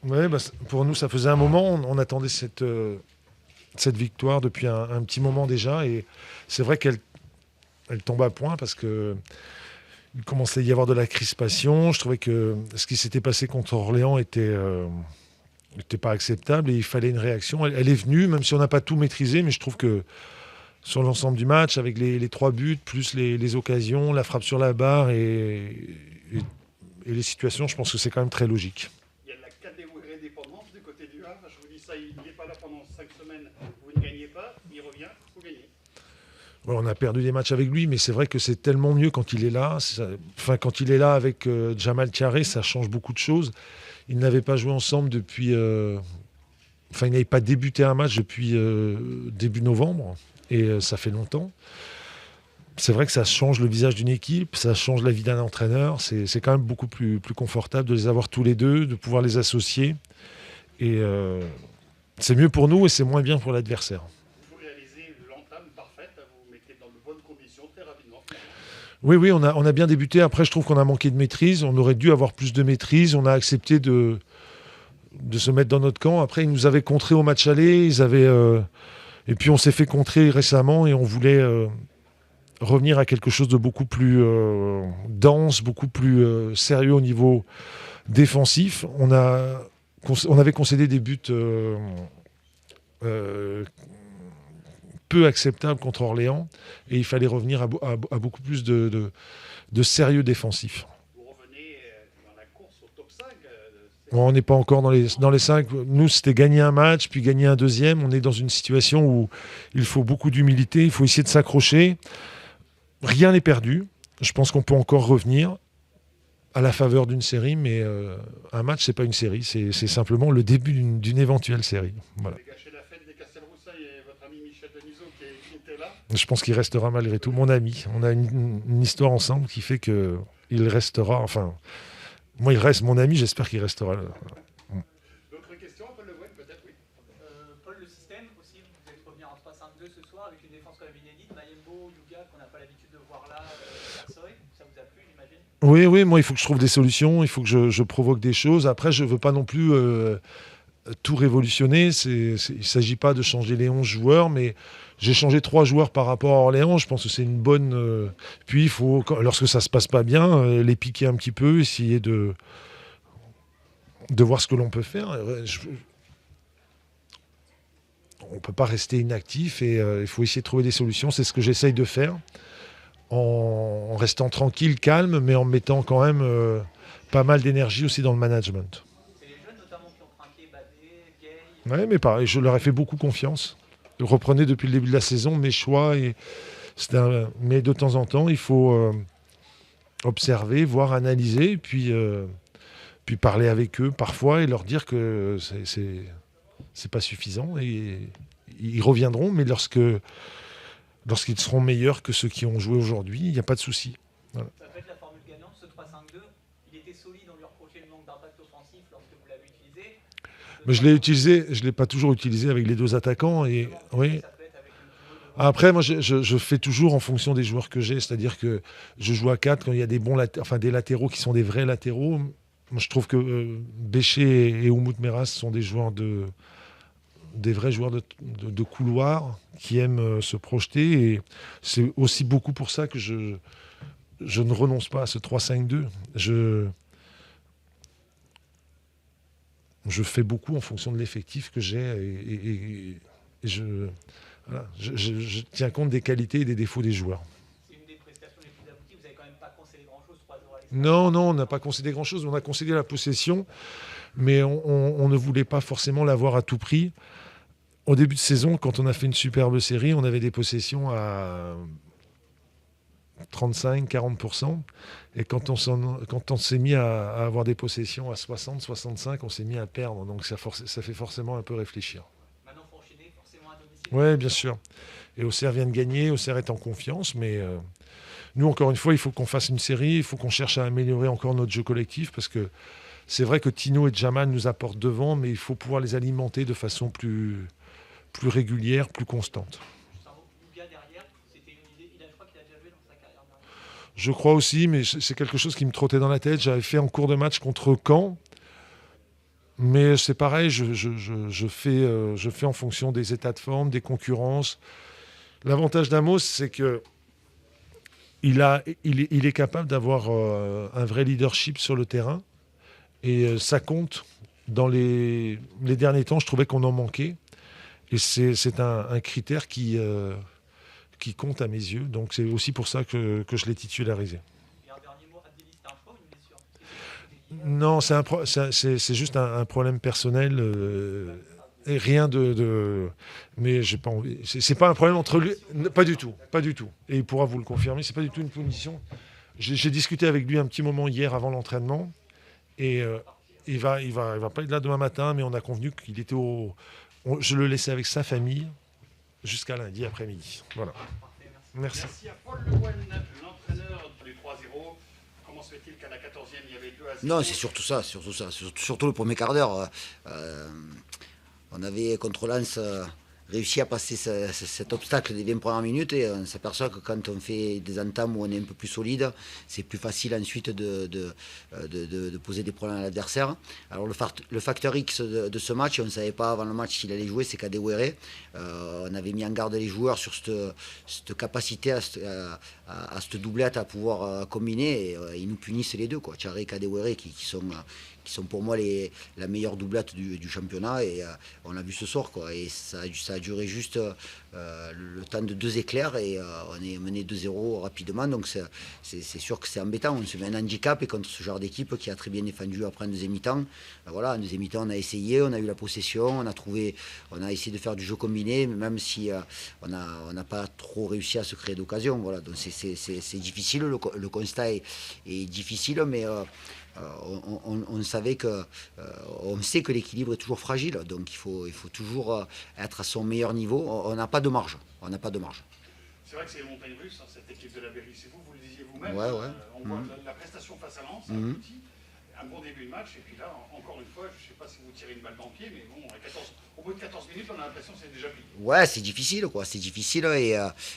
Ouais, pour nous, ça faisait un moment. On attendait cette victoire depuis un petit moment déjà. Et c'est vrai qu'elle tombe à point parce que il commençait à y avoir de la crispation. Je trouvais que ce qui s'était passé contre Orléans était pas acceptable et il fallait une réaction. Elle est venue, même si on n'a pas tout maîtrisé, mais je trouve que sur l'ensemble du match, avec les 3 buts, plus les occasions, la frappe sur la barre et- et les situations, je pense que c'est quand même très logique. Il y a de la catégorie dépendance du côté du Havre. Je vous dis ça, il n'est pas là pendant 5 semaines. Vous ne gagnez pas, il revient, vous gagnez. Ouais, on a perdu des matchs avec lui, mais c'est vrai que c'est tellement mieux quand il est là. Quand il est là avec Jamal Thiaré, ça change beaucoup de choses. Ils n'avaient pas joué ensemble depuis. Ils n'avaient pas débuté un match depuis début novembre, et ça fait longtemps. C'est vrai que ça change le visage d'une équipe, ça change la vie d'un entraîneur. C'est quand même beaucoup plus confortable de les avoir tous les deux, de pouvoir les associer. Et c'est mieux pour nous et c'est moins bien pour l'adversaire. Vous réalisez l'entame parfaite, vous vous mettez dans de bonnes conditions très rapidement. Oui, oui, on a bien débuté. Après, je trouve qu'on a manqué de maîtrise. On aurait dû avoir plus de maîtrise. On a accepté de se mettre dans notre camp. Après, ils nous avaient contré au match aller. Et puis, on s'est fait contrer récemment et on voulait revenir à quelque chose de beaucoup plus dense, beaucoup plus sérieux au niveau défensif. On avait concédé des buts euh, peu acceptables contre Orléans et il fallait revenir à beaucoup plus de sérieux défensif. Vous revenez dans la course au top 5. On n'est pas encore dans les 5. Nous, c'était gagner un match, puis gagner un deuxième. On est dans une situation où il faut beaucoup d'humilité, il faut essayer de s'accrocher. Rien n'est perdu. Je pense qu'on peut encore revenir à la faveur d'une série, mais un match, c'est pas une série, c'est simplement le début d'une éventuelle série. Voilà. Vous avez gâché la fête des Castelroussailles et votre ami Michel Denisot qui était là. Je pense qu'il restera malgré tout mon ami. On a une histoire ensemble qui fait que il restera. Enfin, moi, il reste mon ami. J'espère qu'il restera là. D'autres questions, Paul Le Guen, peut-être, oui. Paul, le système aussi, vous êtes revenu en 3-5-2 ce soir avec une défense quand même inédite, Mayembo, Yuga, qu'on n'a pas l'habitude de voir là, Versoy, ça vous a plu, j'imagine? Oui, oui, moi, il faut que je trouve des solutions, il faut que je provoque des choses. Après, je ne veux pas non plus tout révolutionner. Il ne s'agit pas de changer les 11 joueurs, mais j'ai changé 3 joueurs par rapport à Orléans. Je pense que c'est une bonne... Puis, il faut, lorsque ça ne se passe pas bien, les piquer un petit peu, essayer de voir ce que l'on peut faire. On ne peut pas rester inactif et il faut essayer de trouver des solutions. C'est ce que j'essaye de faire. En restant tranquille, calme, mais en mettant quand même pas mal d'énergie aussi dans le management. C'est les jeunes notamment qui ont craqué, Badé, Gay. Oui, mais pareil, je leur ai fait beaucoup confiance. Reprenez depuis le début de la saison mes choix. Mais de temps en temps, il faut observer, voir, analyser, puis parler avec eux parfois et leur dire que c'est pas suffisant. Et ils reviendront, mais lorsqu'ils seront meilleurs que ceux qui ont joué aujourd'hui, il n'y a pas de souci. Voilà. Ça peut être la formule gagnante, ce 3-5-2. Il était solide, on lui reprochait le manque d'impact offensif lorsque vous l'avez utilisé. Mais je l'ai pas toujours utilisé avec les 2 attaquants. Et, oui. Ça peut être avec le duo de... Après, moi, je fais toujours en fonction des joueurs que j'ai. C'est-à-dire que je joue à 4 quand il y a des des latéraux qui sont des vrais latéraux. Moi, je trouve que Béché et Oumout Meras sont des vrais joueurs de couloir qui aiment se projeter. Et c'est aussi beaucoup pour ça que je ne renonce pas à ce 3-5-2. Je fais beaucoup en fonction de l'effectif que j'ai et je tiens compte des qualités et des défauts des joueurs. C'est une des prestations les plus abouties. Vous n'avez quand même pas concédé grand-chose, 3 jours à l'extérieur. Non, non, on n'a pas concédé grand-chose. On a concédé la possession, mais on ne voulait pas forcément l'avoir à tout prix. Au début de saison, quand on a fait une superbe série, on avait des possessions à 35-40%. Et quand on s'est mis à avoir des possessions à 60-65, on s'est mis à perdre. Donc ça fait forcément un peu réfléchir. Maintenant, il faut enchaîner forcément à domicile. Oui, bien sûr. Et Auxerre vient de gagner, Auxerre est en confiance, mais nous, encore une fois, il faut qu'on fasse une série, il faut qu'on cherche à améliorer encore notre jeu collectif, parce que c'est vrai que Tino et Jamal nous apportent devant, mais il faut pouvoir les alimenter de façon plus régulière, plus constante. Yuga derrière, c'était une idée. Je crois qu'il a déjà joué dans sa carrière dernière. Je crois aussi, mais c'est quelque chose qui me trottait dans la tête. J'avais fait en cours de match contre Caen. Mais c'est pareil, je fais en fonction des états de forme, des concurrences. L'avantage d'Amos, c'est que il est capable d'avoir un vrai leadership sur le terrain. Et ça compte. Dans les derniers temps, je trouvais qu'on en manquait. Et c'est un critère qui compte à mes yeux. Donc c'est aussi pour ça que je l'ai titularisé. Et un dernier mot, Abdelli, c'était un choix ou une blessure? Non, c'est juste un problème personnel. Et rien mais j'ai pas envie. C'est pas un problème entre lui. Pas du tout. Pas du tout. Et il pourra vous le confirmer. C'est pas du tout une punition. J'ai discuté avec lui un petit moment hier avant l'entraînement. Et il va pas être là demain matin, mais on a convenu qu'il était je le laissais avec sa famille jusqu'à lundi après-midi. Voilà. Merci. Merci à Paul Le Guen, l'entraîneur du 3-0. Comment se fait-il qu'à la 14e, il y avait 2-0? Non, c'est surtout ça, surtout le premier quart d'heure. On avait contre Lens réussi à passer cet obstacle des 20 premières minutes et on s'aperçoit que quand on fait des entames où on est un peu plus solide, c'est plus facile ensuite de poser des problèmes à l'adversaire. Alors le facteur X de ce match, on ne savait pas avant le match s'il allait jouer, c'est Kadewere. On avait mis en garde les joueurs sur cette capacité à cette doublette à pouvoir combiner et ils nous punissent les deux, quoi. Tchare et Kadewere qui sont pour moi la meilleure doublette du championnat et on l'a vu ce soir, quoi. Et ça a duré juste le temps de 2 éclairs et on est mené 2-0 rapidement, donc c'est sûr que c'est embêtant, on se met un handicap et contre ce genre d'équipe qui a très bien défendu après en deuxième mi-temps, voilà, en deuxième mi-temps on a essayé, on a eu la possession, on a essayé de faire du jeu combiné, même si on n'a pas trop réussi à se créer d'occasion, voilà, donc c'est difficile, le constat est difficile, mais on savait on sait que l'équilibre est toujours fragile, donc il faut toujours être à son meilleur niveau. On n'a pas de marge. C'est vrai que c'est les montagnes russes, hein, cette équipe de la Berry. C'est vous le disiez vous-même. Ouais, ouais. On voit la prestation face à Lens, un petit, un bon début de match, et puis là, encore une fois, je ne sais pas si vous tirez une balle dans le pied, mais bon, au bout de 14 minutes, on a l'impression que c'est déjà plié. Ouais, c'est difficile, quoi. C'est difficile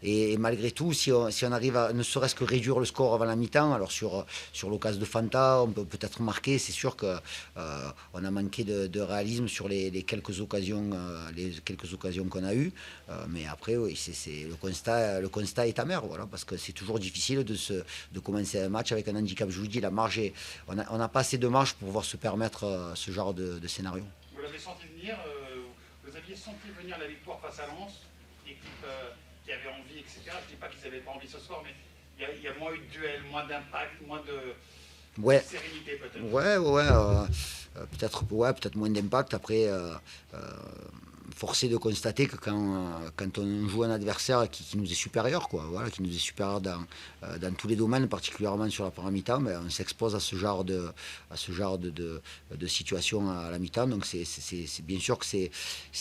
et malgré tout, si on arrive à ne serait-ce que réduire le score avant la mi-temps, alors sur l'occasion de Fanta, on peut peut-être marquer. C'est sûr que on a manqué de réalisme sur les quelques occasions qu'on a eues. Mais après, oui, c'est le constat est amer, voilà, parce que c'est toujours difficile de commencer un match avec un handicap. Je vous dis, la marge on n'a pas assez de marge pour pouvoir se permettre ce genre de scénario. Vous l'avez senti venir, vous aviez senti venir la victoire face à Lens, équipe qui avait envie, etc. Je ne dis pas qu'ils n'avaient pas envie ce soir, mais il y a moins eu de duel, moins d'impact, moins de sérénité peut-être. Peut-être moins d'impact. Après, forcé de constater que quand on joue un adversaire qui nous est supérieur, quoi, voilà, qui nous est supérieur dans tous les domaines, particulièrement sur la première mi-temps, ben, on s'expose à ce genre de situation à la mi-temps. Donc c'est bien sûr que c'est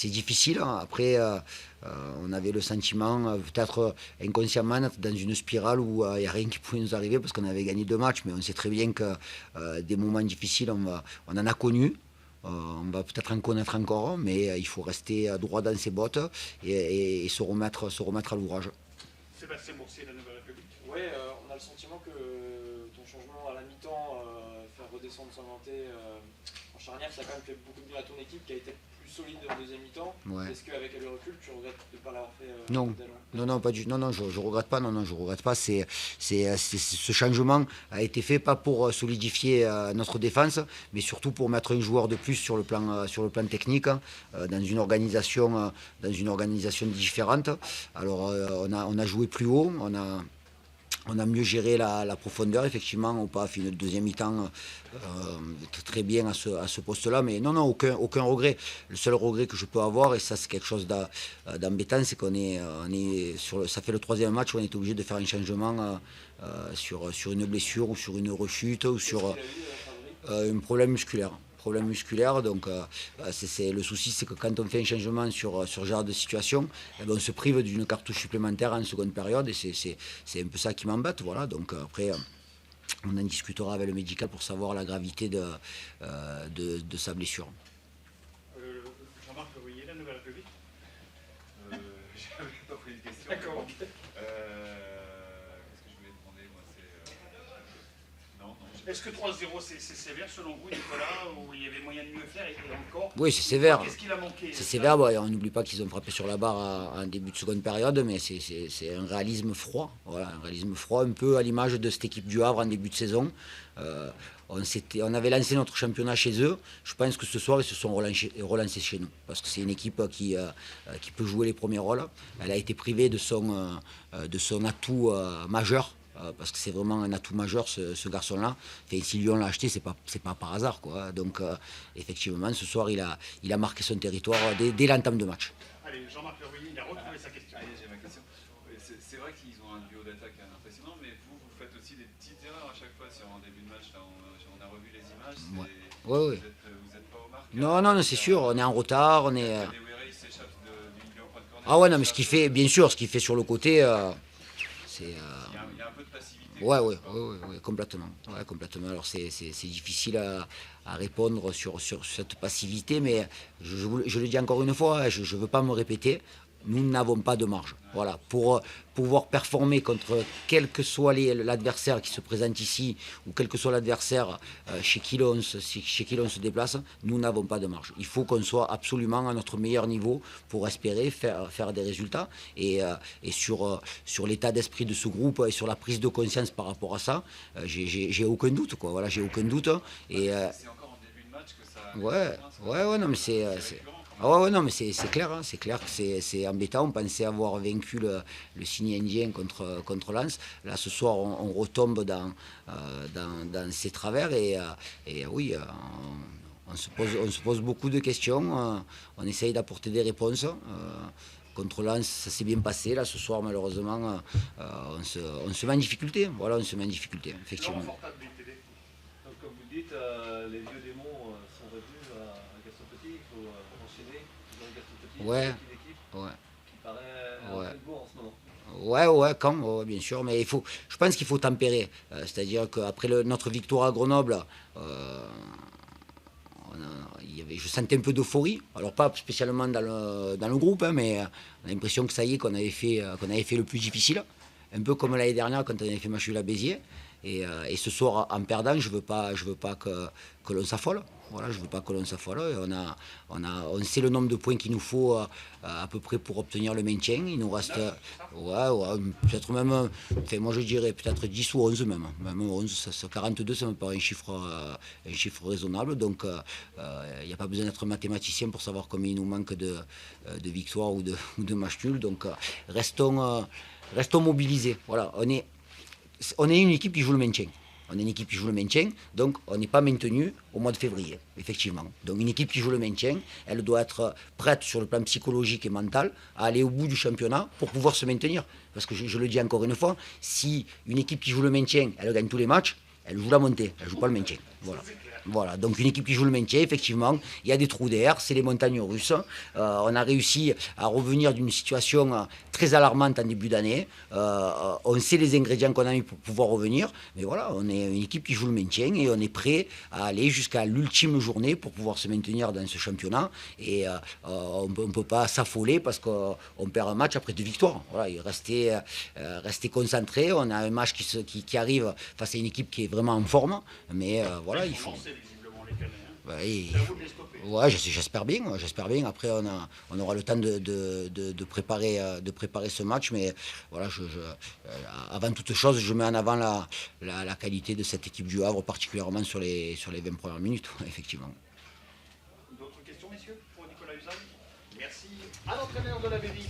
difficile. Après, on avait le sentiment, peut-être inconsciemment, d'être dans une spirale où il n'y a rien qui pouvait nous arriver parce qu'on avait gagné 2 matchs, mais on sait très bien que des moments difficiles, on en a connu. On va peut-être en connaître encore, mais il faut rester droit dans ses bottes et se remettre à l'ouvrage. Sébastien Boursier, la Nouvelle République. Oui, on a le sentiment que ton changement à la mi-temps, faire redescendre Sanganté en charnière, ça a quand même fait beaucoup de bien à ton équipe qui a été plus solide en deuxième mi-temps. Ouais. Est-ce qu'avec le recul, tu regrettes de ne pas l'avoir fait Non, pas du. Non, je regrette pas. Non, je regrette pas. Ce changement a été fait pas pour solidifier notre défense, mais surtout pour mettre un joueur de plus sur le plan technique, dans une organisation différente. Alors on a joué plus haut, on a mieux géré la profondeur, effectivement. Opa a fait une deuxième mi-temps très bien à ce poste-là. Mais non, aucun regret. Le seul regret que je peux avoir, et ça c'est quelque chose d'embêtant, c'est ça fait le 3e match où on est obligé de faire un changement sur une blessure ou sur une rechute ou sur un problème musculaire. Donc le souci, c'est que quand on fait un changement sur ce genre de situation, on se prive d'une cartouche supplémentaire en seconde période et c'est un peu ça qui m'embête. Voilà. Donc après, on en discutera avec le médical pour savoir la gravité de sa blessure. Jean-Marc Levoyer, la Nouvelle République. J'avais pas pris de question. D'accord. Qu'est-ce que je voulais demander, moi, c'est... Non, Est-ce que 3-0 c'est sévère selon vous, Nicolas, ou il y avait moyen de mieux faire et encore? Oui, c'est sévère. Qu'est-ce qu'il a manqué? C'est sévère, bon, on n'oublie pas qu'ils ont frappé sur la barre en début de seconde période, mais c'est un réalisme froid. Voilà, un réalisme froid, un peu à l'image de cette équipe du Havre en début de saison. On avait lancé notre championnat chez eux. Je pense que ce soir, ils se sont relancés chez nous. Parce que c'est une équipe qui peut jouer les premiers rôles. Elle a été privée de son atout majeur. Parce que c'est vraiment un atout majeur ce garçon-là. Si Lyon l'a acheté, c'est pas par hasard, quoi. Donc effectivement, ce soir, il a marqué son territoire dès l'entame de match. Allez, Jean-Marc Leroy, il a retrouvé sa question. Allez, j'ai ma question. C'est vrai qu'ils ont un duo d'attaque impressionnant, mais vous faites aussi des petites erreurs à chaque fois en début de match. Là, on a revu les images. Ouais. Vous Ouais. n'êtes pas au marque. Non, c'est sûr, on est en retard, on est... Kadewere, il s'échappe du milieu au point de corner. Ah ouais, non, mais ce qu'il fait sur le côté, c'est... Il y a un peu de passivité. Ouais, complètement. Ouais, complètement. Alors c'est difficile à répondre sur cette passivité, mais je le dis encore une fois, je ne veux pas me répéter. Nous n'avons pas de marge. Voilà, pour pouvoir performer contre quel que soit l'adversaire qui se présente ici ou quel que soit l'adversaire chez qui l'on se déplace, nous n'avons pas de marge. Il faut qu'on soit absolument à notre meilleur niveau pour espérer faire des résultats. Et sur l'état d'esprit de ce groupe et sur la prise de conscience par rapport à ça, j'ai aucun doute, quoi. Voilà, j'ai aucun doute. Et c'est encore en début de match que ça... ouais, non, mais c'est ah ouais, non, mais c'est clair, hein, c'est clair que c'est embêtant. On pensait avoir vaincu le signe indien contre Lens. Là, ce soir, on retombe dans ces travers et oui, on se pose beaucoup de questions. On essaye d'apporter des réponses. Contre Lens, ça s'est bien passé. Là, ce soir, malheureusement, on se met en difficulté. Voilà, on se met en difficulté, effectivement. Laurent Fortade, BTV. Donc, comme vous dites, les vieux démons sont revenus à Gaston Petit. Il faut enchaîner. Gaston Petit, Ouais. une équipe Ouais. qui paraît Ouais. un peu de en ce moment. Ouais, bien sûr, mais je pense qu'il faut tempérer. C'est-à-dire qu'après notre victoire à Grenoble, je sentais un peu d'euphorie. Alors pas spécialement dans le groupe, hein, mais on a l'impression que ça y est, qu'on avait fait le plus difficile. Un peu comme l'année dernière quand on avait fait match à Béziers. Et ce soir, en perdant, je veux pas que l'on s'affole. Voilà, je veux pas que l'on s'affole. On sait le nombre de points qu'il nous faut à peu près pour obtenir le maintien. Il nous reste, peut-être même, enfin, moi je dirais peut-être 10 ou 11 même. Même 11, 42, ça me paraît un chiffre raisonnable. Donc, il n'y a pas besoin d'être mathématicien pour savoir combien il nous manque de victoires ou de matchs nuls. Donc, restons mobilisés. Voilà, on est une équipe qui joue le maintien. On est une équipe qui joue le maintien, donc on n'est pas maintenu au mois de février, effectivement. Donc une équipe qui joue le maintien, elle doit être prête sur le plan psychologique et mental à aller au bout du championnat pour pouvoir se maintenir. Parce que je le dis encore une fois, si une équipe qui joue le maintien, elle gagne tous les matchs, elle joue la montée, elle ne joue pas le maintien. Voilà, donc une équipe qui joue le maintien, effectivement, il y a des trous d'air, c'est les montagnes russes. On a réussi à revenir d'une situation très alarmante en début d'année. On sait les ingrédients qu'on a mis pour pouvoir revenir, mais voilà, on est une équipe qui joue le maintien et on est prêt à aller jusqu'à l'ultime journée pour pouvoir se maintenir dans ce championnat. Et on ne peut pas s'affoler parce qu'on perd un match après 2 victoires. Voilà, rester concentré. On a un match qui arrive face à une équipe qui est vraiment en forme, mais voilà, il faut... Visiblement les Canets, hein. Ouais, C'est à vous de les stopper. ouais, j'espère bien. Après, on aura le temps de préparer ce match, mais voilà, avant toute chose, je mets en avant la qualité de cette équipe du Havre, particulièrement sur les 20 premières minutes, effectivement. D'autres questions, messieurs, pour Nicolas Usain? Merci à l'entraîneur de la Béville.